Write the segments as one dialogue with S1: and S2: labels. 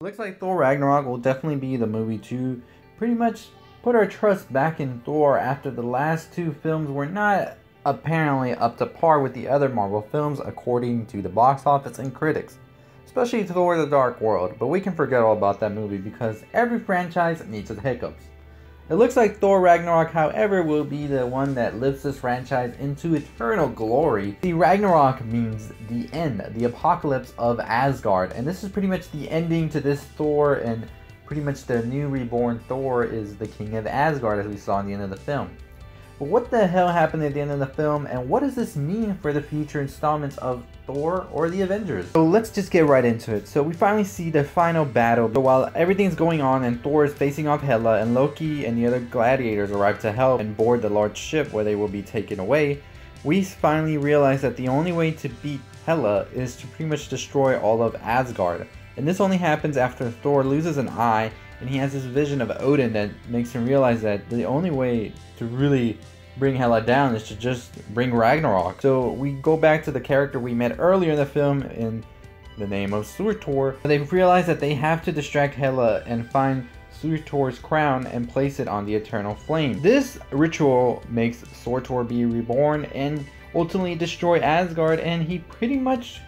S1: Looks like Thor Ragnarok will definitely be the movie to pretty much put our trust back in Thor after the last two films were not apparently up to par with the other Marvel films according to the box office and critics. Especially Thor the Dark World, but we can forget all about that movie because every franchise needs its hiccups. It looks like Thor Ragnarok, however, will be the one that lifts this franchise into eternal glory. The Ragnarok means the end, the apocalypse of Asgard, and this is pretty much the ending to this Thor, and pretty much the new reborn Thor is the king of Asgard as we saw in the end of the film. But what the hell happened at the end of the film, and what does this mean for the future installments of Thor or the Avengers? So let's just get right into it. So we finally see the final battle. So while everything's going on and Thor is facing off Hela, and Loki and the other gladiators arrive to help and board the large ship where they will be taken away, we finally realize that the only way to beat Hela is to pretty much destroy all of Asgard. And this only happens after Thor loses an eye, and he has this vision of Odin that makes him realize that the only way to really bring Hela down is to just bring Ragnarok. So we go back to the character we met earlier in the film in the name of Surtur. They realize that they have to distract Hela and find Surtur's crown and place it on the eternal flame. This ritual makes Surtur be reborn and ultimately destroy Asgard, and he pretty much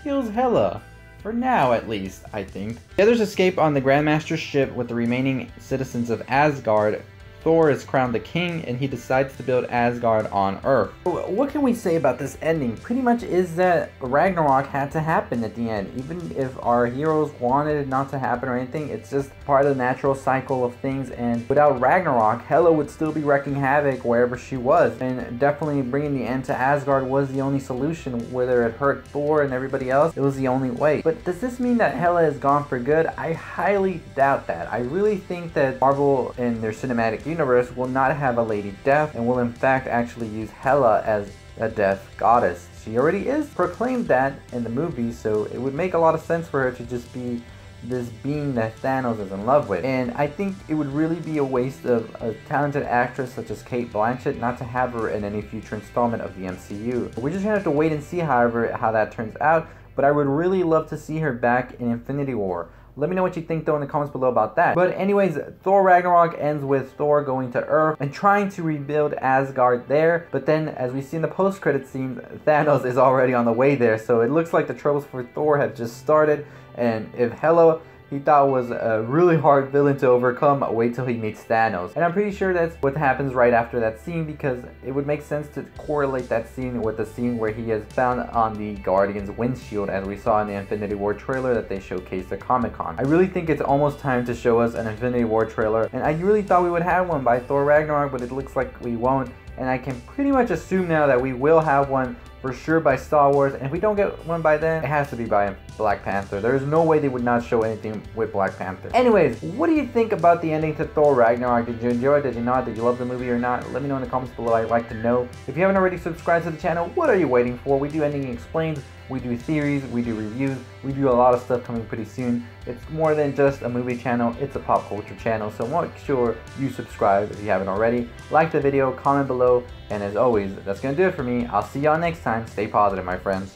S1: kills Hela. For now, at least, I think. The others escape on the Grandmaster's ship with the remaining citizens of Asgard. Thor is crowned the king, and he decides to build Asgard on Earth. What can we say about this ending? Pretty much is that Ragnarok had to happen at the end. Even if our heroes wanted it not to happen or anything, it's just part of the natural cycle of things, and without Ragnarok, Hela would still be wreaking havoc wherever she was, and definitely bringing the end to Asgard was the only solution. Whether it hurt Thor and everybody else, it was the only way. But does this mean that Hela is gone for good? I highly doubt that. I really think that Marvel in their cinematic universe will not have a Lady Death, and will in fact actually use Hela as a death goddess. She already is proclaimed that in the movie, so it would make a lot of sense for her to just be this being that Thanos is in love with. And I think it would really be a waste of a talented actress such as Cate Blanchett not to have her in any future installment of the MCU. We're just gonna have to wait and see, however, how that turns out, but I would really love to see her back in Infinity War. Let me know what you think though in the comments below about that. But anyways, Thor Ragnarok ends with Thor going to Earth and trying to rebuild Asgard there. But then, as we see in the post-credit scene, Thanos is already on the way there. So it looks like the troubles for Thor have just started. And if Hela he thought was a really hard villain to overcome, wait till he meets Thanos. And I'm pretty sure that's what happens right after that scene, because it would make sense to correlate that scene with the scene where he is found on the Guardian's windshield, as we saw in the Infinity War trailer that they showcased at Comic-Con. I really think it's almost time to show us an Infinity War trailer, and I really thought we would have one by Thor Ragnarok, but it looks like we won't. And I can pretty much assume now that we will have one for sure by Star Wars, and if we don't get one by then, it has to be by Black Panther. There's no way they would not show anything with Black Panther. Anyways, what do you think about the ending to Thor Ragnarok? Did you enjoy it? Did you not? Did you love the movie or not? Let me know in the comments below. I'd like to know. If you haven't already subscribed to the channel, what are you waiting for? We do Ending Explained, we do theories, we do reviews, we do a lot of stuff coming pretty soon. It's more than just a movie channel, it's a pop culture channel, so make sure you subscribe if you haven't already. Like the video, comment below, and as always, that's gonna do it for me. I'll see y'all next time. Stay positive, my friends.